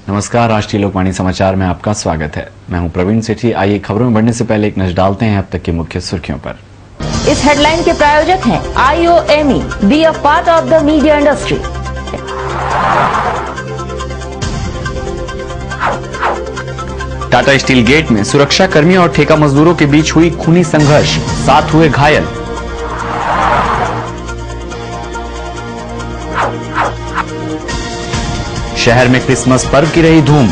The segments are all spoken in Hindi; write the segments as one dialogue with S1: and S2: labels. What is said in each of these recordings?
S1: नमस्कार, राष्ट्रीय लोकवाणी समाचार में आपका स्वागत है। मैं हूं प्रवीण सेठी। आइए खबरों में बढ़ने से पहले एक नजर डालते हैं अब तक की मुख्य सुर्खियों पर।
S2: इस हेडलाइन के प्रायोजक हैं IOME, be a part of the media industry.
S1: Tata steel gate में सुरक्षा कर्मियों और ठेका मजदूरों के बीच हुई खूनी संघर्ष, 7 हुए घायल। शहर में क्रिसमस पर्व की रही धूम।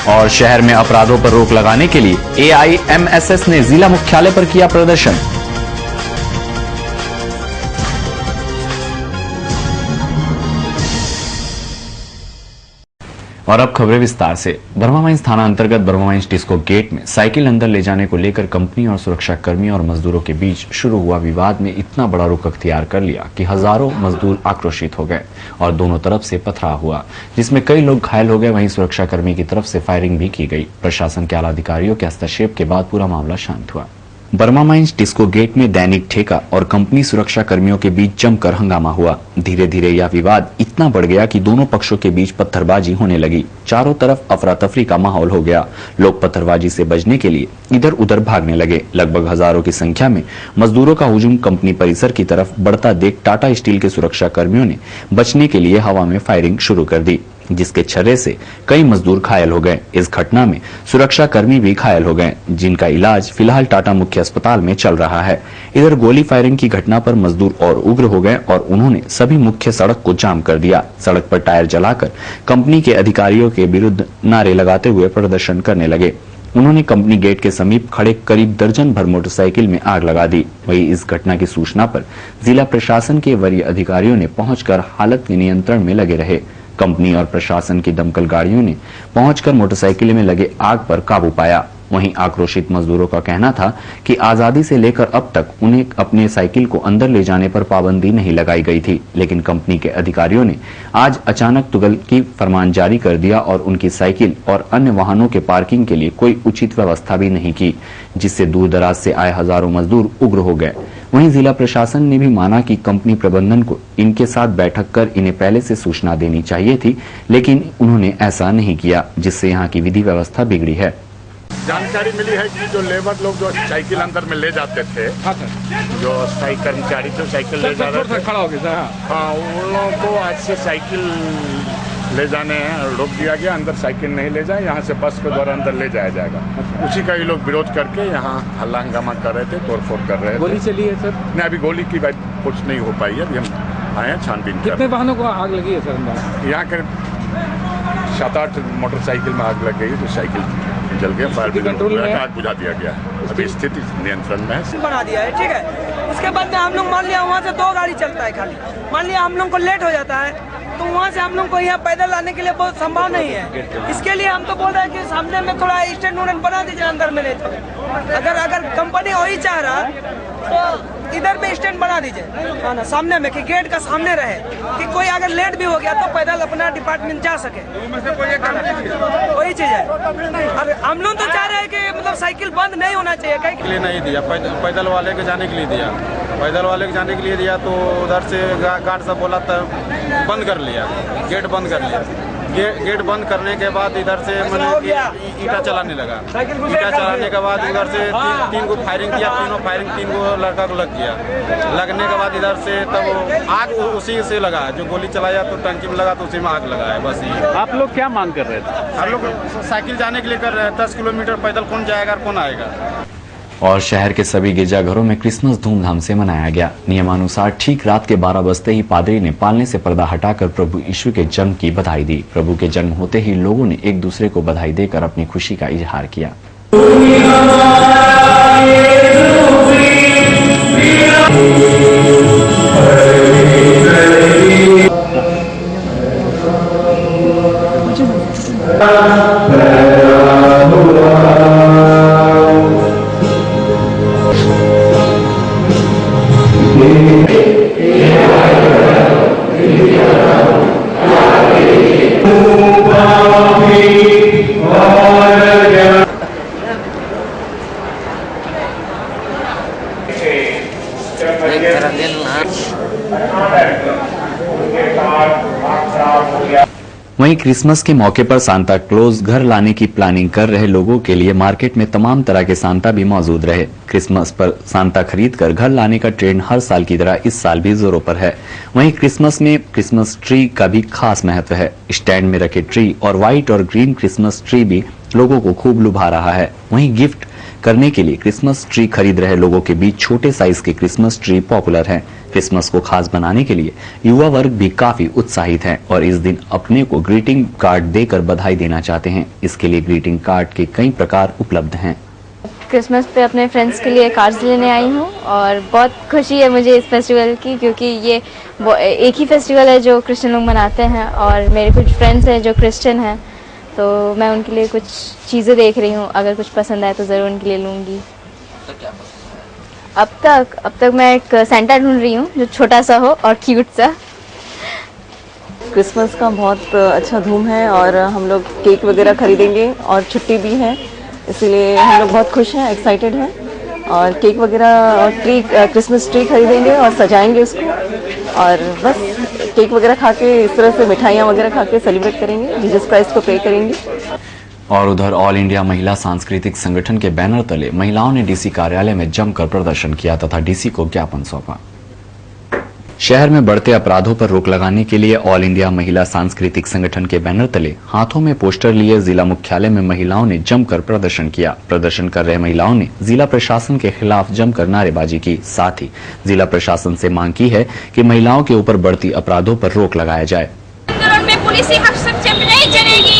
S1: और शहर में अपराधों पर रोक लगाने के लिए AIMSS ने जिला मुख्यालय पर किया प्रदर्शन। और अब खबरें विस्तार से। बर्मा माइंस थाना अंतर्गत बर्मा माइंस डिस्को गेट में साइकिल अंदर ले जाने को लेकर कंपनी और सुरक्षा कर्मियों और मजदूरों के बीच शुरू हुआ विवाद में इतना बड़ा रुख अख्तियार कर लिया कि हजारों मजदूर आक्रोशित हो गए और दोनों तरफ से पथराव हुआ, जिसमें कई लोग घायल हो गए। वहीं सुरक्षा कर्मी की तरफ से फायरिंग भी की गई। प्रशासन के आला अधिकारियों के हस्तक्षेप के बाद पूरा मामला शांत हुआ। बर्मा माइंस डिस्को गेट में दैनिक ठेका और कंपनी सुरक्षा कर्मियों के बीच जमकर हंगामा हुआ। धीरे धीरे यह विवाद इतना बढ़ गया कि दोनों पक्षों के बीच पत्थरबाजी होने लगी। चारों तरफ अफरा तफरी का माहौल हो गया। लोग पत्थरबाजी से बचने के लिए इधर उधर भागने लगे। लगभग हजारों की संख्या में मजदूरों का हुजूम कंपनी परिसर की तरफ बढ़ता देख टाटा स्टील के सुरक्षा कर्मियों ने बचने के लिए हवा में फायरिंग शुरू कर दी, जिसके छर्रे से कई मजदूर घायल हो गए। इस घटना में सुरक्षा कर्मी भी घायल हो गए, जिनका इलाज फिलहाल टाटा मुख्य अस्पताल में चल रहा है। इधर गोली फायरिंग की घटना पर मजदूर और उग्र हो गए और उन्होंने सभी मुख्य सड़क को जाम कर दिया। सड़क पर टायर जलाकर कंपनी के अधिकारियों के विरुद्ध नारे लगाते हुए प्रदर्शन करने लगे। उन्होंने कंपनी गेट के समीप खड़े करीब दर्जन भर मोटरसाइकिल में आग लगा दी। वहीं इस घटना की सूचना पर जिला प्रशासन के वरीय अधिकारियों ने पहुंचकर हालत के नियंत्रण में लगे रहे। कंपनी और प्रशासन की दमकल गाड़ियों ने पहुंचकर मोटरसाइकिल में लगे आग पर काबू पाया। वहीं आक्रोशित मजदूरों का कहना था कि आजादी से लेकर अब तक उन्हें अपने साइकिल को अंदर ले जाने पर पाबंदी नहीं लगाई गई थी, लेकिन कंपनी के अधिकारियों ने आज अचानक तुगल की फरमान जारी कर दिया और उनकी साइकिल और अन्य वाहनों के पार्किंग के लिए कोई उचित व्यवस्था भी नहीं की, जिससे दूर दराज से आए हजारों मजदूर उग्र हो गए। वहीं जिला प्रशासन ने भी माना कि कंपनी प्रबंधन को इनके साथ बैठक कर इन्हें पहले से सूचना देनी चाहिए थी, लेकिन उन्होंने ऐसा नहीं किया, जिससे यहाँ की विधि व्यवस्था बिगड़ी है।
S3: जानकारी मिली है कि जो लेबर लोग जो साइकिल अंदर में ले जाते थे, जो स्थायी कर्मचारी जो साइकिल ले जा रहे थे, खड़ा हो गया। हाँ, उन लोगों को आज से साइकिल ले जाने रोक दिया गया। अंदर साइकिल नहीं ले जाए, यहाँ से बस के द्वारा अंदर ले जाया जाएगा। उसी का ये लोग विरोध करके यहाँ हल्ला हंगामा कर रहे थे, तोड़फोड़ कर रहे थे।
S4: गोली चली है सर?
S3: नहीं, अभी गोली की कुछ नहीं हो पाई है। अभी हम आए हैं छानबीन कर।
S4: कितने वाहनों को आग लगी है सर?
S3: यहाँ के 7-8 मोटरसाइकिल में आग लग गई, तो साइकिल जल गया। फायर कंट्रोल में आग बुझा दिया गया। अभी स्थिति नियंत्रण में है।
S5: बना दिया है, ठीक है। उसके बाद में हम लोग मान लिया वहाँ से 2 गाड़ी चलता है खाली। मान लिया हम लोग को लेट हो जाता है, तो वहाँ से हम लोग को यहाँ पैदल आने के लिए बहुत संभव नहीं है। इसके लिए हम तो बोल रहे हैं कि सामने में थोड़ा स्टैंड उन्ड बना दीजिए अंदर में। नहीं तो अगर कंपनी वही चाह रहा तो इधर में स्टैंड बना दीजिए, हाँ ना, सामने में, कि गेट का सामने रहे, कि कोई अगर लेट भी हो गया तो पैदल अपना डिपार्टमेंट जा सके। वही चीज है। अब हम लोग तो चाह रहे हैं कि मतलब साइकिल बंद नहीं होना चाहिए।
S6: के लिए नहीं दिया, पैदल वाले के जाने के लिए दिया। पैदल वाले के जाने के लिए दिया तो उधर से गार्ड सब बोला तो बंद कर लिया, गेट बंद कर लिया। गेट बंद करने के बाद इधर से मैंने ईटा चलाने लगा। ईटा चलाने के बाद इधर से 3 को फायरिंग किया। तीनों फायरिंग 3 को लड़का को लग गया। लगने के बाद इधर से तब आग उसी से लगा। जो गोली चलाया तो टंकी में लगा तो उसी में आग लगा है। बस ये।
S4: आप लोग क्या मांग कर रहे थे?
S6: हम लोग साइकिल जाने के लिए कर रहे हैं। 10 किलोमीटर पैदल कौन जाएगा और कौन आएगा।
S1: और शहर के सभी गिरजाघरों में क्रिसमस धूमधाम से मनाया गया। नियमानुसार ठीक रात के 12 बजते ही पादरी ने पालने से पर्दा हटाकर प्रभु यीशु के जन्म की बधाई दी। प्रभु के जन्म होते ही लोगों ने एक दूसरे को बधाई देकर अपनी खुशी का इजहार किया। वहीं क्रिसमस के मौके पर सांता क्लॉज घर लाने की प्लानिंग कर रहे लोगों के लिए मार्केट में तमाम तरह के सांता भी मौजूद रहे। क्रिसमस पर सांता खरीद कर घर लाने का ट्रेंड हर साल की तरह इस साल भी जोरों पर है। वहीं क्रिसमस में क्रिसमस ट्री का भी खास महत्व है। स्टैंड में रखे ट्री और व्हाइट और ग्रीन क्रिसमस ट्री भी लोगों को खूब लुभा रहा है। वहीं गिफ्ट करने के लिए क्रिसमस ट्री खरीद रहे लोगों के बीच छोटे साइज के क्रिसमस ट्री पॉपुलर हैं। क्रिसमस को खास बनाने के लिए युवा वर्ग भी काफी उत्साहित है और इस दिन अपने को ग्रीटिंग कार्ड देकर बधाई देना चाहते हैं। इसके लिए ग्रीटिंग कार्ड के कई प्रकार उपलब्ध हैं।
S7: क्रिसमस पे अपने फ्रेंड्स के लिए कार्ड्स लेने आई हूँ और बहुत खुशी है मुझे इस फेस्टिवल की, क्योंकि ये एक ही फेस्टिवल है जो क्रिश्चियन लोग मनाते हैं और मेरे कुछ फ्रेंड्स हैं जो क्रिश्चियन हैं, तो मैं उनके लिए कुछ चीज़ें देख रही हूँ। अगर कुछ पसंद आए तो ज़रूर उनके लिए लूँगी। अब तक मैं एक सेंटा ढूंढ रही हूँ जो छोटा सा हो और क्यूट सा।
S8: क्रिसमस का बहुत अच्छा धूम है और हम लोग केक वगैरह खरीदेंगे और छुट्टी भी है, इसीलिए हम लोग बहुत खुश हैं, एक्साइटेड हैं और केक वगैरह और क्रिसमस ट्री खरीदेंगे और सजाएंगे उसको और बस केक वगैरह खा के इस तरह से मिठाइयाँ वगैरह खा के सेलिब्रेट करेंगे, जीसस क्राइस्ट को प्रे करेंगे।
S1: और उधर ऑल इंडिया महिला सांस्कृतिक संगठन के बैनर तले महिलाओं ने डीसी कार्यालय में जमकर प्रदर्शन किया तथा डीसी को ज्ञापन सौंपा। शहर में बढ़ते अपराधों पर रोक लगाने के लिए ऑल इंडिया महिला सांस्कृतिक संगठन के बैनर तले हाथों में पोस्टर लिए जिला मुख्यालय में महिलाओं ने जमकर प्रदर्शन किया। प्रदर्शन कर रहे महिलाओं ने जिला प्रशासन के खिलाफ जमकर नारेबाजी की। साथ ही जिला प्रशासन से मांग की है कि महिलाओं के ऊपर बढ़ती अपराधों पर रोक लगाया जाए।
S9: पुलिसी हस्तक्षेप नहीं चलेगी।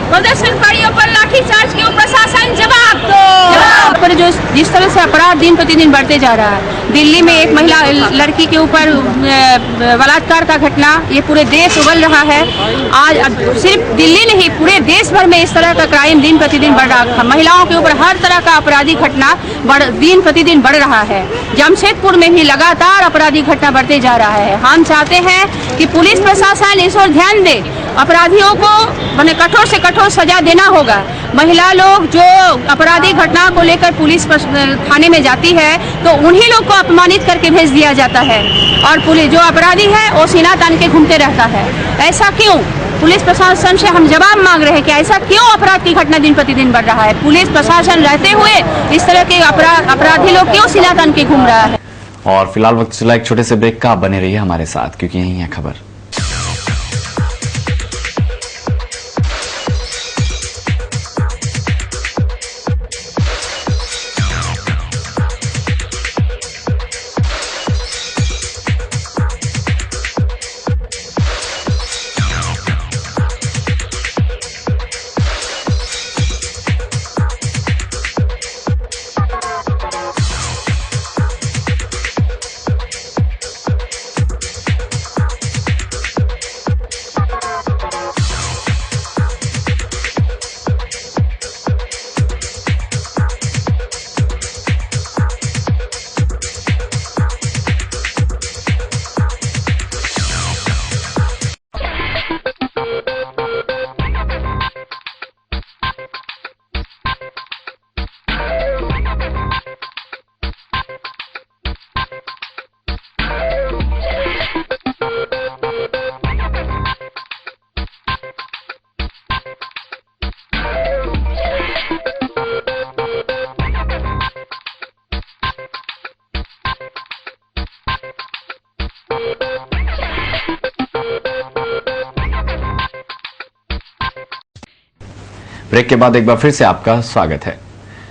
S9: प्रदर्शनकारियों पर लाठीचार्ज क्यों? प्रशासन जवाब दो।
S10: पर जो जिस तरह से अपराध दिन प्रतिदिन बढ़ते जा रहा है, दिल्ली में एक महिला लड़की के ऊपर बलात्कार का घटना, ये पूरे देश उबल रहा है। आज सिर्फ दिल्ली नहीं पूरे देश भर में इस तरह का क्राइम दिन प्रतिदिन बढ़ रहा है। महिलाओं के ऊपर हर तरह का आपराधिक घटना दिन प्रतिदिन बढ़ रहा है। जमशेदपुर में भी लगातार आपराधिक घटना बढ़ते जा रहा है। हम चाहते हैं कि पुलिस प्रशासन इस ओर ध्यान दे, अपराधियों को कठोर से कठोर सजा देना होगा। महिला लोग जो आपराधिक घटना को लेकर पुलिस थाने में जाती है तो उन्हीं लोग को अपमानित करके भेज दिया जाता है और पुलिस जो अपराधी है वो सीना तान के घूमते रहता है। ऐसा क्यों? पुलिस प्रशासन से हम जवाब मांग रहे हैं कि ऐसा क्यों अपराध की घटना दिन प्रतिदिन बढ़ रहा है? पुलिस प्रशासन रहते हुए इस तरह के अपराधी लोग क्यों सीना तान के घूम रहा है?
S1: और फिलहाल वक्त चला एक छोटे से ब्रेक का। बने रहिए हमारे साथ क्योंकि यही है खबर। ब्रेक के बाद एक बार फिर से आपका स्वागत है।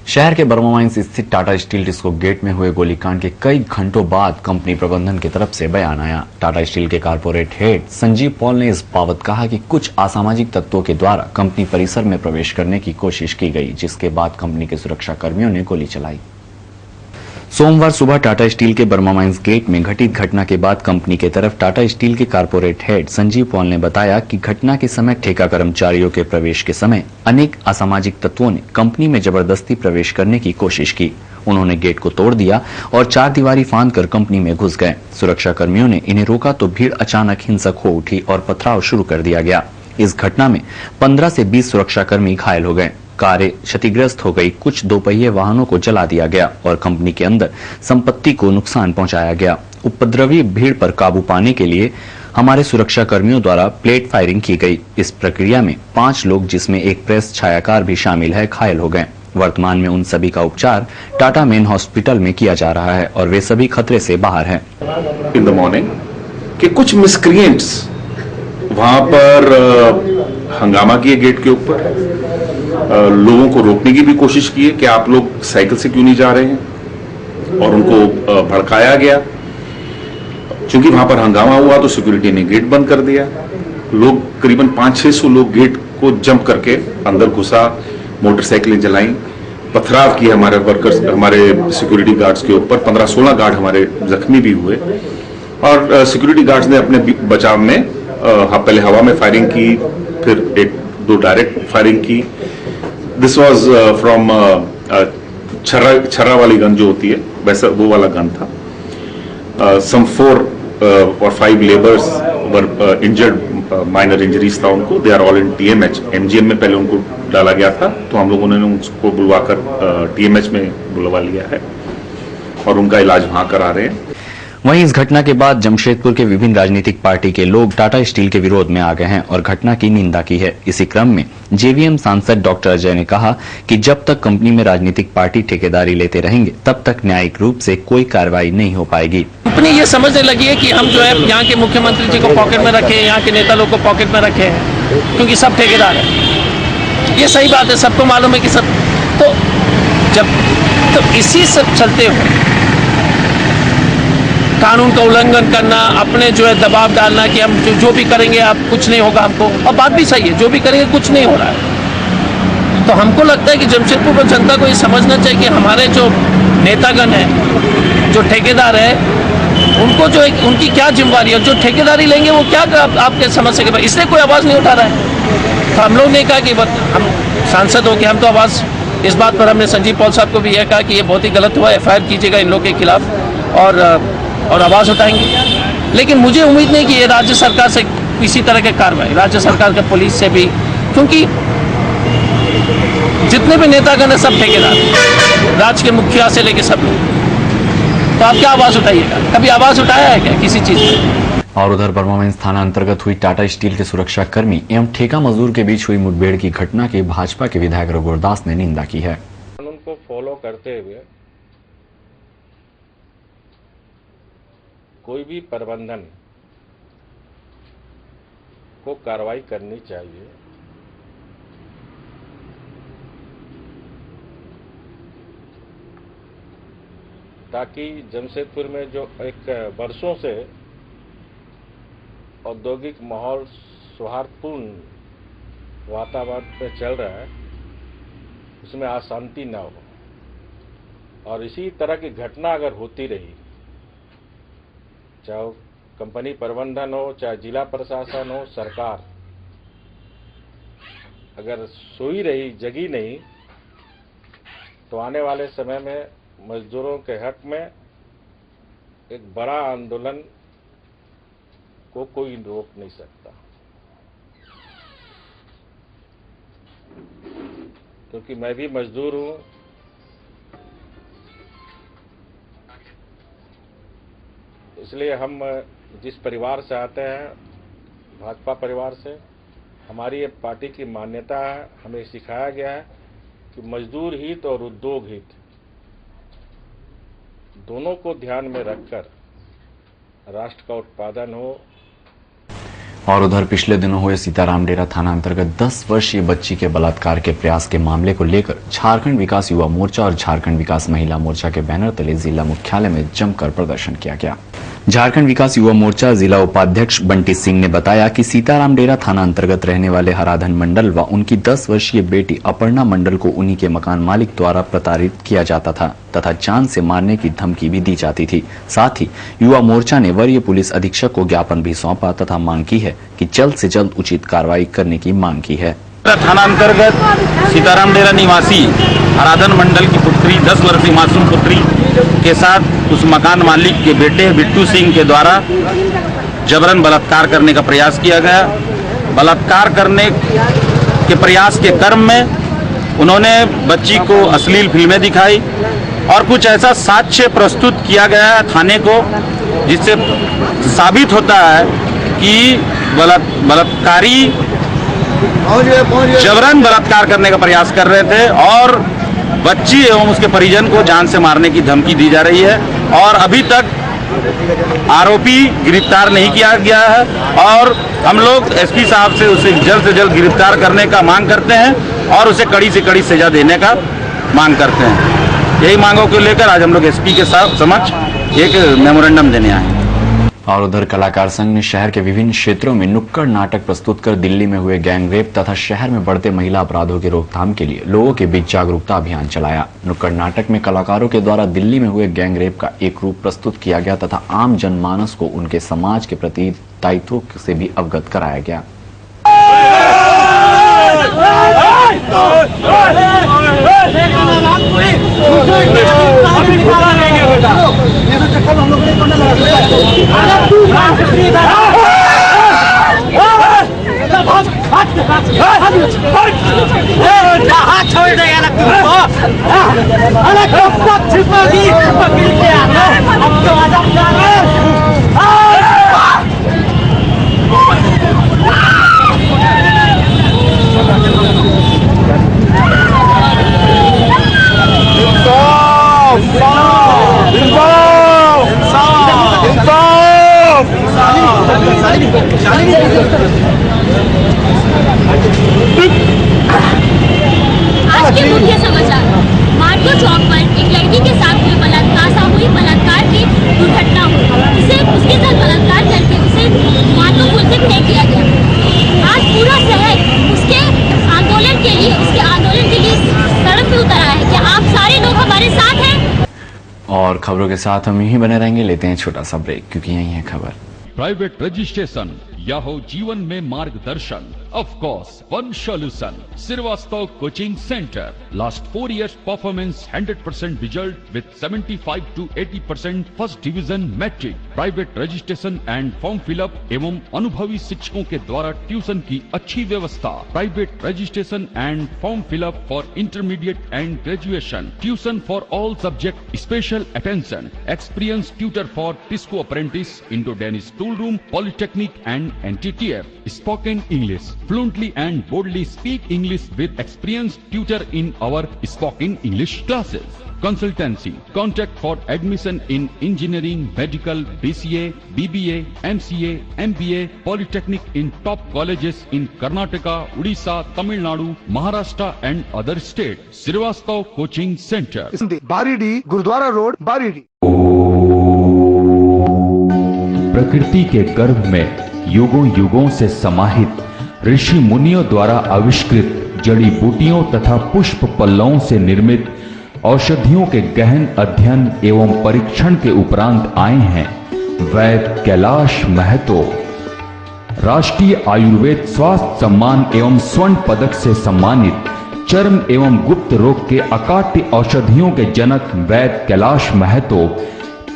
S1: शहर के बर्मा माइंस स्थित टाटा स्टील डिस्को गेट में हुए गोलीकांड के कई घंटों बाद कंपनी प्रबंधन की तरफ से बयान आया। टाटा स्टील के कारपोरेट हेड संजीव पॉल ने इस बाबत कहा कि कुछ असामाजिक तत्वों के द्वारा कंपनी परिसर में प्रवेश करने की कोशिश की गई, जिसके बाद कंपनी के सुरक्षा कर्मियों ने गोली चलाई। सोमवार सुबह टाटा स्टील के बर्मा माइंस गेट में घटित घटना के बाद कंपनी के तरफ टाटा स्टील के कारपोरेट हेड संजीव पॉल ने बताया कि घटना के समय ठेका कर्मचारियों के प्रवेश के समय अनेक असामाजिक तत्वों ने कंपनी में जबरदस्ती प्रवेश करने की कोशिश की। उन्होंने गेट को तोड़ दिया और चार दीवारी फांदकर कंपनी में घुस गए। सुरक्षा कर्मियों ने इन्हें रोका तो भीड़ अचानक हिंसक हो उठी और पथराव शुरू कर दिया गया। इस घटना में 15 से 20 सुरक्षाकर्मी घायल हो गए। कारें क्षतिग्रस्त हो गई, कुछ दोपहिए वाहनों को जला दिया गया और कंपनी के अंदर संपत्ति को नुकसान पहुंचाया गया। उपद्रवी भीड़ पर काबू पाने के लिए हमारे सुरक्षा कर्मियों द्वारा प्लेट फायरिंग की गई। इस प्रक्रिया में 5 लोग, जिसमें एक प्रेस छायाकार भी शामिल है, घायल हो गए। वर्तमान में उन सभी का उपचार टाटा मेन हॉस्पिटल में किया जा रहा है और वे सभी खतरे से बाहर हैं।
S11: इन द मॉर्निंग कि कुछ मिसक्रिएंट्स वहां पर हंगामा किए गेट के ऊपर, लोगों को रोकने की भी कोशिश की है कि आप लोग साइकिल से क्यों नहीं जा रहे हैं, और उनको भड़काया गया। क्योंकि वहां पर हंगामा हुआ तो सिक्योरिटी ने गेट बंद कर दिया। लोग करीबन 500-600 लोग गेट को जंप करके अंदर घुसा, मोटरसाइकिलें जलाई, पथराव किए हमारे वर्कर्स, हमारे सिक्योरिटी गार्ड्स के ऊपर। 15-16 गार्ड हमारे जख्मी भी हुए और सिक्योरिटी गार्ड्स ने अपने बचाव में पहले हवा में फायरिंग की, फिर 1-2 डायरेक्ट फायरिंग की। दिस वाज फ्रॉम छर्रा वाली गन जो होती है, वैसा वो वाला गन था। Some 4 or 5 labours were injured, minor injuries था उनको। They are all in TMH। MGM में पहले उनको डाला गया था, तो हम लोगों ने उसको बुलवाकर TMH में बुलवा लिया है और उनका इलाज वहां करा रहे हैं।
S1: वहीं इस घटना के बाद जमशेदपुर के विभिन्न राजनीतिक पार्टी के लोग टाटा स्टील के विरोध में आ गए हैं और घटना की निंदा की है। इसी क्रम में JVM सांसद डॉक्टर अजय ने कहा कि जब तक कंपनी में राजनीतिक पार्टी ठेकेदारी लेते रहेंगे, तब तक न्यायिक रूप से कोई कार्रवाई नहीं हो पाएगी।
S12: कंपनी ये समझने लगी है कि हम जो है यहाँ के मुख्यमंत्री जी को पॉकेट में रखे, यहाँ के नेता लोग को पॉकेट में रखे हैं, क्योंकि सब ठेकेदार है। ये सही बात है, सबको मालूम है कि सब तो इसी सब चलते हुए कानून का उल्लंघन करना, अपने जो है दबाव डालना कि हम जो भी करेंगे आप कुछ नहीं होगा हमको, और बात भी सही है, जो भी करेंगे कुछ नहीं हो रहा है। तो हमको लगता है कि जमशेदपुर में जनता को ये समझना चाहिए कि हमारे जो नेतागण हैं, जो ठेकेदार है, उनको जो है उनकी क्या जिम्मेवारी है। जो ठेकेदारी लेंगे वो क्या आपके समस्या के बाद, इसलिए कोई आवाज़ नहीं उठा रहा है। तो हम लोग ने कहा कि हम सांसद हो के हम तो आवाज़, इस बात पर हमने संजीव पॉल साहब को भी यह कहा कि ये बहुत ही गलत हुआ, FIR कीजिएगा इन लोग के खिलाफ और आवाज़ उठाएंगे। लेकिन मुझे उम्मीद नहीं कि ये राज्य सरकार से किसी तरह की कार्रवाई, राज्य सरकार के पुलिस से भी, क्योंकि जितने भी नेतागण हैं सब ठेकेदार, राज्य के मुखिया से लेके सब लोग। तो आप क्या आवाज़ उठाइएगा? कभी आवाज़ उठाया है क्या किसी चीज़ में?
S1: और उधर बर्मामाइंस थाना अंतर्गत हुई टाटा स्टील के सुरक्षा कर्मी एवं ठेका मजदूर के बीच हुई मुठभेड़ की घटना की भाजपा के विधायक रघुवरदास ने निंदा की है।
S13: कानून को फॉलो करते हुए कोई भी प्रबंधन को कार्रवाई करनी चाहिए। ताकि जमशेदपुर में जो एक वर्षों से औद्योगिक माहौल सौहार्दपूर्ण वातावरण पे चल रहा है, उसमें अशांति न हो। और इसी तरह की घटना अगर होती रही, चाहे कंपनी प्रबंधन हो, चाहे जिला प्रशासन हो, सरकार अगर सोई रही, जगी नहीं, तो आने वाले समय में मजदूरों के हक में एक बड़ा आंदोलन को कोई रोक नहीं सकता। क्योंकि मैं भी मजदूर हूं, इसलिए हम जिस परिवार से आते हैं, भाजपा परिवार से, हमारी ये पार्टी की मान्यता है, हमें सिखाया गया है कि मजदूर हित और उद्योग हित दोनों को ध्यान में रखकर राष्ट्र का उत्पादन हो।
S1: और उधर पिछले दिनों हुए सीताराम डेरा थाना अंतर्गत 10 वर्षीय बच्ची के बलात्कार के प्रयास के मामले को लेकर झारखंड विकास युवा मोर्चा और झारखंड विकास महिला मोर्चा के बैनर तले जिला मुख्यालय में जमकर प्रदर्शन किया गया। झारखंड विकास युवा मोर्चा जिला उपाध्यक्ष बंटी सिंह ने बताया कि सीताराम डेरा थाना अंतर्गत रहने वाले हराधन मंडल व उनकी 10 वर्षीय बेटी अपर्णा मंडल को उन्हीं के मकान मालिक द्वारा प्रताड़ित किया जाता था तथा जान से मारने की धमकी भी दी जाती थी। साथ ही युवा मोर्चा ने वरीय पुलिस अधीक्षक को ज्ञापन भी सौंपा तथा मांग की है कि जल्द से जल्द उचित कार्रवाई करने की मांग की है।
S14: थाना अंतर्गत सीताराम डेरा निवासी हराधन मंडल की पुत्री 10 वर्षीय मासूम पुत्री के साथ उस मकान मालिक के बेटे बिट्टू सिंह के द्वारा जबरन बलात्कार करने का प्रयास किया गया। बलात्कार करने के प्रयास के क्रम में उन्होंने बच्ची को अश्लील फिल्में दिखाई और कुछ ऐसा साक्ष्य प्रस्तुत किया गया है थाने को जिससे साबित होता है कि बलात्कारी जबरन बलात्कार करने का प्रयास कर रहे थे और बच्ची एवं उसके परिजन को जान से मारने की धमकी दी जा रही है और अभी तक आरोपी गिरफ्तार नहीं किया गया है और हम लोग एसपी साहब से जल्द गिरफ्तार करने का मांग करते हैं और उसे कड़ी से कड़ी सजा देने का मांग करते हैं। यही मांगों को लेकर आज हम लोग एसपी के समक्ष एक मेमोरेंडम देने आए हैं।
S1: और उधर कलाकार संघ ने शहर के विभिन्न क्षेत्रों में नुक्कड़ नाटक प्रस्तुत कर दिल्ली में हुए गैंगरेप तथा शहर में बढ़ते महिला अपराधों की रोकथाम के लिए लोगों के बीच जागरूकता अभियान चलाया। नुक्कड़ नाटक में कलाकारों के द्वारा दिल्ली में हुए गैंगरेप का एक रूप प्रस्तुत किया गया तथा आम जनमानस को उनके समाज के प्रति दायित्व से भी अवगत कराया गया।
S9: आज के मुख्य समाचार। मार्गो चौक पर एक लड़की के साथ हुई सामूहिक बलात्कार की दुर्घटना हुई। उसके साथ बलात्कार करके उसे मार्गो पुल से फेंक दिया गया। आज पूरा शहर उसके आंदोलन के लिए सड़क पे उतर आया है। क्या आप सारे लोग हमारे साथ हैं?
S1: और खबरों के साथ हम यहीं बने रहेंगे। लेते हैं छोटा सा ब्रेक क्योंकि यही है खबर।
S15: प्राइवेट रजिस्ट्रेशन या हो जीवन में मार्गदर्शन, of course one solution, Srivastava Coaching Center. Last 4 years performance 100% result with 75 to 80% first division metric. Private registration and form fill up एवं अनुभवी शिक्षकों के द्वारा ट्यूशन की अच्छी व्यवस्था। Private registration and form fill up for intermediate and graduation. Tuition for all subject, special attention, experience tutor for TISCO apprentice, Indo Danish tool room, polytechnic and NTTF. Spoken English. Fluently and boldly speak English with experienced tutor in our spoken English classes. Consultancy. Contact for admission in engineering, medical, BCA, BBA, MCA, MBA, Polytechnic in top colleges in Karnataka, Odisha, Tamil Nadu, Maharashtra and other states. Srivastava Coaching Center.
S16: Baridih, Gurudwara road, Baridih.
S15: प्रकृति के गर्भ में युगों युगों से समाहित ऋषि मुनियों द्वारा आविष्कृत जड़ी बूटियों तथा पुष्प पल्लवों से निर्मित औषधियों के गहन अध्ययन एवं परीक्षण के उपरांत आए हैं वैद्य कैलाश महतो। राष्ट्रीय आयुर्वेद स्वास्थ्य सम्मान एवं स्वर्ण पदक से सम्मानित चर्म एवं गुप्त रोग के अकाट्य औषधियों के जनक वैद्य कैलाश महतो।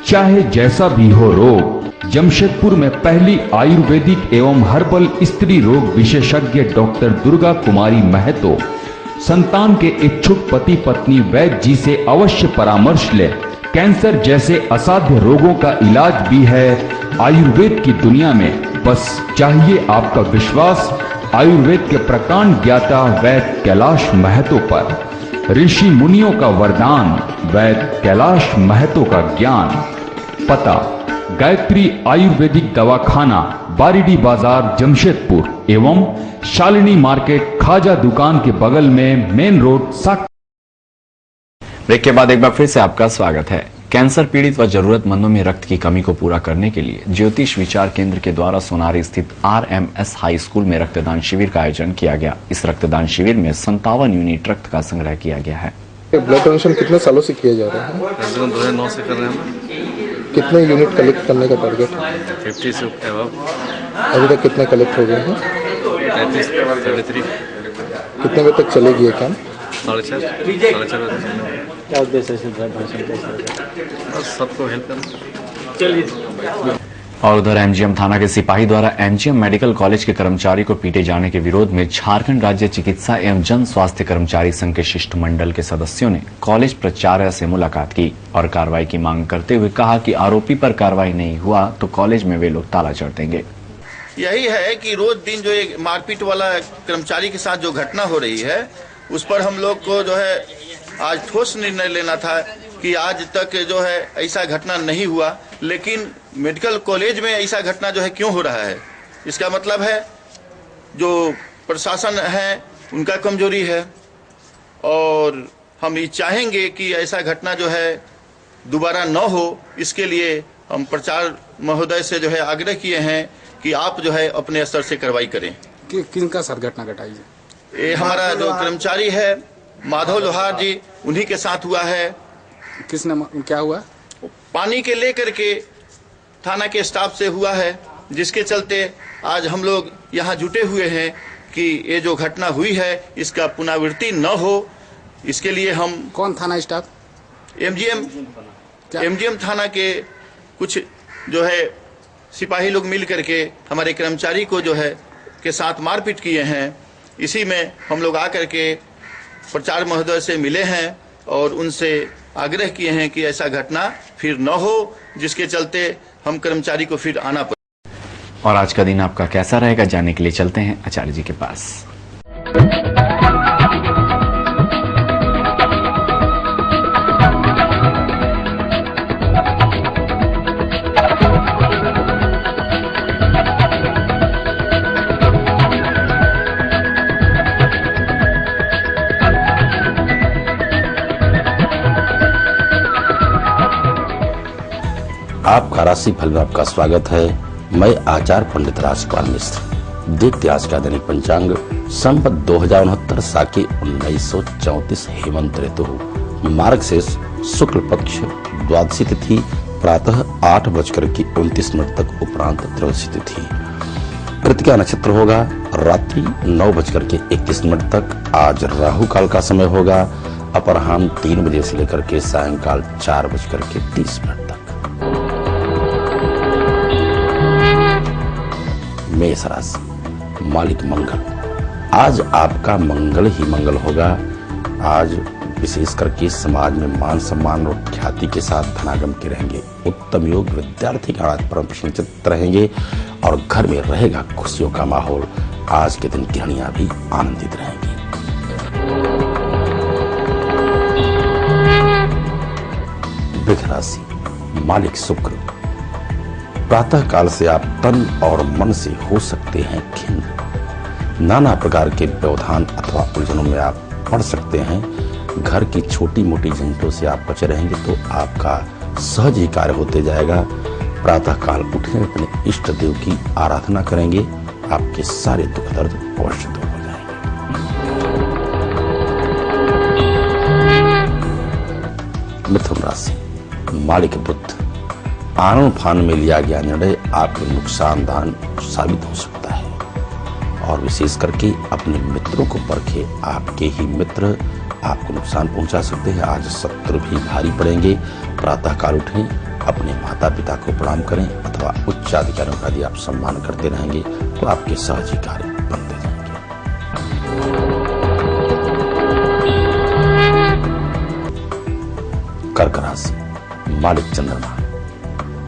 S15: चाहे जैसा भी हो रोग, जमशेदपुर में पहली आयुर्वेदिक एवं हर्बल स्त्री रोग विशेषज्ञ डॉक्टर दुर्गा कुमारी महतो संतान के इच्छुक पति पत्नी वैद्य जी से अवश्य परामर्श ले। कैंसर जैसे असाध्य रोगों का इलाज भी है आयुर्वेद की दुनिया में। बस चाहिए आपका विश्वास आयुर्वेद के प्रकांड ज्ञाता वैद्य कैलाश महतो पर। ऋषि मुनियों का वरदान, वैद्य कैलाश महतो का ज्ञान। पता गायत्री आयुर्वेदिक दवाखाना, बारीडी बाजार, जमशेदपुर एवं शालिनी मार्केट खाजा दुकान के बगल में मेन रोड साक।
S1: ब्रेक के बाद एक बार फिर से आपका स्वागत है। कैंसर पीड़ित व जरूरतमंदों में रक्त की कमी को पूरा करने के लिए ज्योतिष विचार केंद्र के द्वारा सोनारी स्थित RMS हाई स्कूल में रक्तदान शिविर का आयोजन किया गया। इस रक्तदान शिविर में 57 यूनिट रक्त का संग्रह किया गया है।
S16: ब्लड डोनेशन कितने सालों से किया जा रहा है?
S6: 2009 से कर रहे हैं।
S16: कितने यूनिट कलेक्ट करने का टारगेट?
S6: 50 से अबव।
S16: अभी तक कितने कलेक्ट हो गए हैं?
S6: 33, 33।
S16: कितने बजे तक चलेगी ये कैंप?
S6: 4:30
S4: क्या उद्देश्य है?
S6: सबको हेल्प करना।
S4: चलिए।
S1: और उधर एमजीएम थाना के सिपाही द्वारा एमजीएम मेडिकल कॉलेज के कर्मचारी को पीटे जाने के विरोध में झारखंड राज्य चिकित्सा एवं जन स्वास्थ्य कर्मचारी संघ के शिष्टमंडल के सदस्यों ने कॉलेज प्राचार्य से मुलाकात की और कार्रवाई की मांग करते हुए कहा कि आरोपी पर कार्रवाई नहीं हुआ तो कॉलेज में वे लोग ताला चढ़ देंगे।
S17: यही है कि रोज दिन जो एक मारपीट वाला कर्मचारी के साथ जो घटना हो रही है उस पर हम लोग को जो है आज ठोस निर्णय लेना था कि आज तक जो है ऐसा घटना नहीं हुआ, लेकिन मेडिकल कॉलेज में ऐसा घटना जो है क्यों हो रहा है। इसका मतलब है जो प्रशासन है उनका कमजोरी है और हम ये चाहेंगे कि ऐसा घटना जो है दोबारा न हो। इसके लिए हम प्राचार्य महोदय से जो है आग्रह किए हैं कि आप जो है अपने स्तर से कार्रवाई करें।
S4: किनका साथ घटना घटाई है?
S17: ये हमारा जो कर्मचारी है माधव लोहार जी, उन्हीं के साथ हुआ है।
S4: किसने, क्या हुआ?
S17: पानी के लेकर के थाना के स्टाफ से हुआ है, जिसके चलते आज हम लोग यहाँ जुटे हुए हैं कि ये जो घटना हुई है इसका पुनरावृत्ति न हो। इसके लिए हम
S4: कौन थाना स्टाफ?
S17: एमजीएम थाना के कुछ जो है सिपाही लोग मिल करके हमारे कर्मचारी को जो है के साथ मारपीट किए हैं। इसी में हम लोग आकर के प्राचार्य महोदय से मिले हैं और उनसे आग्रह किए हैं कि ऐसा घटना फिर न हो, जिसके चलते हम कर्मचारी को फिर आना पड़े।
S1: और आज का दिन आपका कैसा रहेगा जानने के लिए चलते हैं आचार्य जी के पास।
S18: आपका राशि फल में आपका स्वागत है। मैं आचार्य पंडित राजकुमार मिश्र। देखते आज का दैनिक पंचांग। संवत 2069 साके 1934 हेमंत ऋतु, मार्गशीर्ष शुक्ल पक्ष, द्वादशी तिथि प्रातः 8:29 तक, उपरांत त्रयोदशी तिथि। कृतिका नक्षत्र होगा रात्रि 9:31 तक। आज राहु काल का समय होगा अपराह्न 3 बजे से लेकर के सायंकाल 4:30 तक। मेष राशि, मालिक मंगल। आज आपका मंगल ही मंगल होगा। आज विशेष करके समाज में मान सम्मान और ख्याति के साथ धनागम के रहेंगे। उत्तम योग, विद्यार्थी का आज परम प्रसन्नचित्त रहेंगे और घर में रहेगा खुशियों का माहौल। आज के दिन गृहिणियां भी आनंदित रहेंगी। वृष राशि, मालिक शुक्र। प्रातः काल से आप तन और मन से हो सकते हैं खिन्न। नाना प्रकार के व्यवधान अथवा उलझनों में आप पड़ सकते हैं। घर की छोटी मोटी झंझटों से आप बचे रहेंगे तो आपका सहज ही कार्य होते जाएगा। प्रातः काल उठे अपने इष्ट देव की आराधना करेंगे, आपके सारे दुख दर्द अवश्य दूर हो जाएंगे। मिथुन राशि, मालिक बुध। आनन फान में लिया गया निर्णय आपके नुकसानदान साबित हो सकता है और विशेष करके अपने मित्रों को परखे। आपके ही मित्र आपको नुकसान पहुंचा सकते हैं। आज शत्रु भी भारी पड़ेंगे। प्रातः काल उठें, अपने माता पिता को प्रणाम करें अथवा उच्च अधिकारियों का यदि आप सम्मान करते रहेंगे तो आपके सहज ही कार्य बनते जाएंगे। कर्क राशि, मालिक चंद्रमा।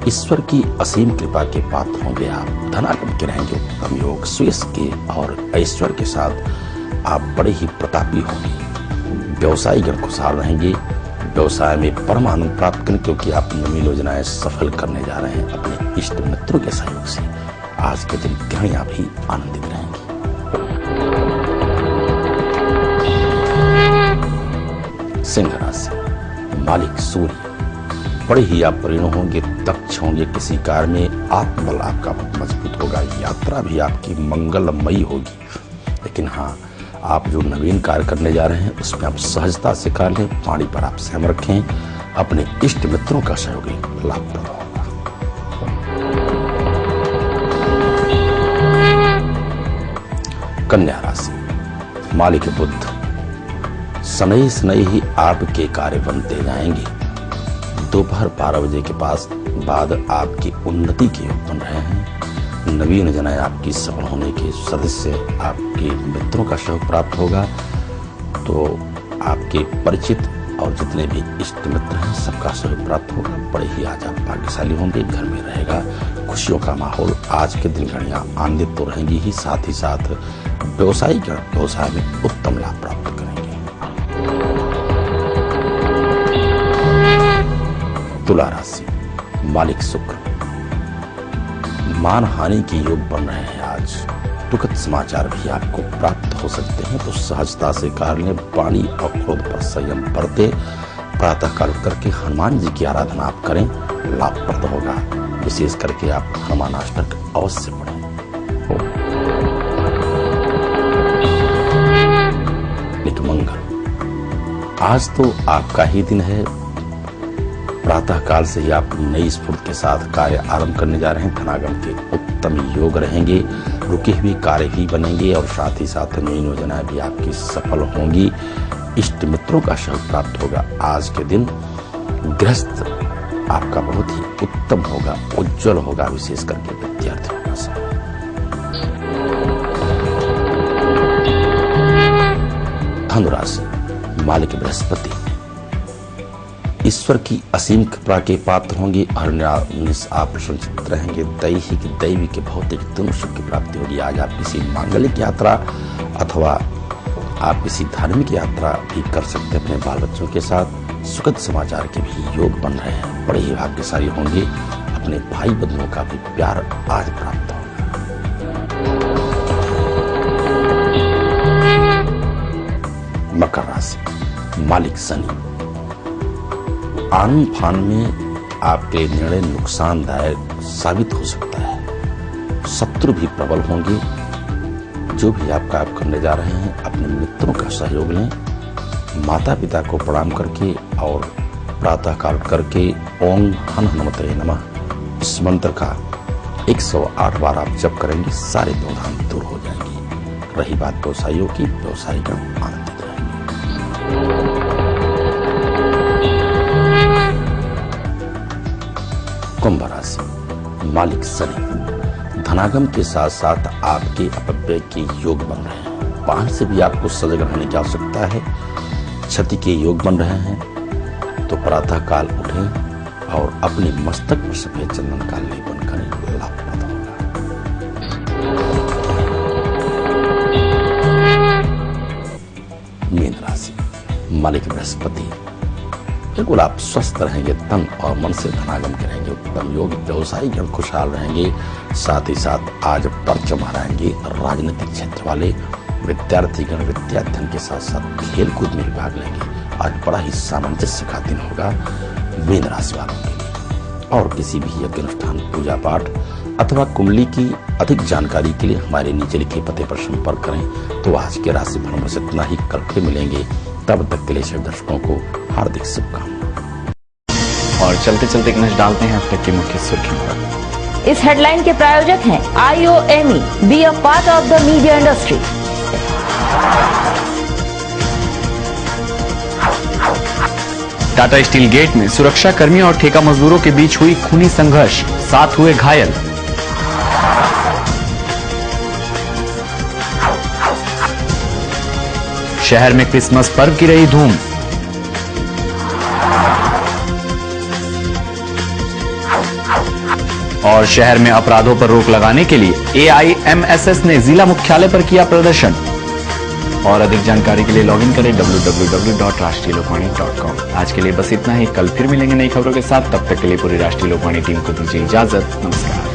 S18: ईश्वर की असीम कृपा के पात्र होंगे आप। धनागम के रहेंगे उत्तम योग। सुयश के और ऐश्वर्य के साथ आप बड़े ही प्रतापी होंगे। व्यवसायी गण खुशहाल रहेंगे। व्यवसाय में परम आनंद प्राप्त करें क्योंकि आप नवीन योजनाएं सफल करने जा रहे हैं अपने इष्ट मित्रों के सहयोग से। आज के दिन गृहिणियां भी आनंदित रहेंगी। सिंह राशि, मालिक सूर्य। बड़े ही आप परिणत होंगे, दक्ष होंगे। किसी कार्य में आत्मबल आपका मजबूत होगा। यात्रा भी आपकी मंगलमयी होगी। लेकिन हाँ, आप जो नवीन कार्य करने जा रहे हैं उसमें आप सहजता से कर लें। पानी पर आप संयम रखें। अपने इष्ट मित्रों का सहयोग लाभप्रद होगा। कन्या राशि, मालिक बुध। शनै शनै ही आपके कार्य बनते जाएंगे। दोपहर 12 बजे के बाद आपकी उन्नति के योग बन रहे हैं। नवीन योजनाएं आपकी सफल होने के सदस्य आपके मित्रों का सहयोग प्राप्त होगा। तो आपके परिचित और जितने भी इष्ट मित्र हैं सबका सहयोग प्राप्त होगा। बड़े ही आज आप भाग्यशाली होंगे। घर में रहेगा खुशियों का माहौल। आज के दिन घड़ियां आनंदित तो रहेंगी ही, साथ ही साथ व्यवसाय में उत्तम लाभ प्राप्त करेंगे। तुला राशि, मालिक शुक्र। मान हानि के योग बन रहे हैं आज। दुखद समाचार भी आपको प्राप्त हो सकते हैं, तो सहजता से कार्य लें। वाणी और क्रोध पर संयम बरते। प्रातः काल करके हनुमान जी की आराधना आप करें, लाभप्रद होगा। विशेष करके आप हनुमान अष्टक अवश्य पढ़ें। मंगल, आज तो आपका ही दिन है। प्रातः काल से ही आप नई स्फूर्ति के साथ कार्य आरंभ करने जा रहे हैं। धनागम के उत्तम योग रहेंगे। रुके हुए कार्य भी बनेंगे और साथ ही साथ नई योजनाएं भी आपकी सफल होंगी। इष्ट मित्रों का सहयोग प्राप्त होगा। आज के दिन गृहस्थ आपका बहुत ही उत्तम होगा, उज्जवल होगा, विशेष करके विद्यार्थियों का समय। धनुराशि, मालिक बृहस्पति। ईश्वर की असीम कृपा के पात्र होंगे। आप प्रसन्नचित्त रहेंगे। दैवी के भौतिक दोनों सुख की प्राप्ति होगी। आज आप किसी मांगलिक यात्रा अथवा आप किसी धार्मिक यात्रा भी कर सकते हैं अपने बाल बच्चों के साथ। सुखद समाचार के भी योग बन रहे हैं। बड़े ही भाग्यशाली होंगे। अपने भाई बंधुओं का भी प्यार आज प्राप्त होगा। मकर राशि, मालिक शनि। आन फान में आपके निर्णय नुकसानदायक साबित हो सकता है। शत्रु भी प्रबल होंगे। जो भी आप कार्य करने जा रहे हैं अपने मित्रों का सहयोग लें। माता पिता को प्रणाम करके और प्रातः काल करके ओम हन हनुमते नमः इस मंत्र का 108 बार आप जप करेंगे, सारे व्यवधान दूर हो जाएंगे। रही बात व्यवसायियों की, व्यवसायी का आनंदित रहेंगे। कुंभ राशि, मालिक शनि। धनागम के साथ साथ आपके अपव्यय के योग बन रहे हैं। वाहन से भी आपको सजग रहने की आवश्यकता है। क्षति के योग बन रहे हैं, तो प्रातः काल उठें और अपने मस्तक पर सफेद चंदन का लेपन करें, लाभप्रद होगा। मीन राशि, मालिक बृहस्पति। बिल्कुल आप स्वस्थ रहेंगे। तन और मन से धनागम करेंगे। उत्तम योग। व्यवसायी गण खुशहाल रहेंगे। साथ ही साथ आज परचम हराएंगे। राजनीतिक क्षेत्र वाले विद्यार्थीगण विद्याध्ययन के साथ साथ खेल कूद में भाग लेंगे। आज बड़ा ही सामंजस्य का दिन होगा मीन राशि वालों के लिए। और किसी भी यज्ञ अनुष्ठान, पूजा पाठ अथवा कुंडली की अधिक जानकारी के लिए हमारे नीचे लिखे पते पर संपर्क करें। तो आज के राशि फल में से इतना ही। कल फिर मिलेंगे। तब तक के लिए सभी दर्शकों को हार्दिक शुभकामनाएं।
S1: और चलते चलते एक नजर डालते हैं अब तक की मुख्य सुर्खियों पर।
S2: इस हेडलाइन के प्रायोजक हैं IOME, be a part of the media industry.
S1: Tata steel gate में सुरक्षा कर्मियों और ठेका मजदूरों के बीच हुई खूनी संघर्ष, 7 हुए घायल। शहर में क्रिसमस पर्व की रही धूम। और शहर में अपराधों पर रोक लगाने के लिए AIMSS ने जिला मुख्यालय पर किया प्रदर्शन। और अधिक जानकारी के लिए लॉगिन करें www.rashtriyalokvani.com। आज के लिए बस इतना ही। कल फिर मिलेंगे नई खबरों के साथ। तब तक के लिए पूरी राष्ट्रीय लोकवाणी टीम को दीजिए इजाजत। नमस्कार।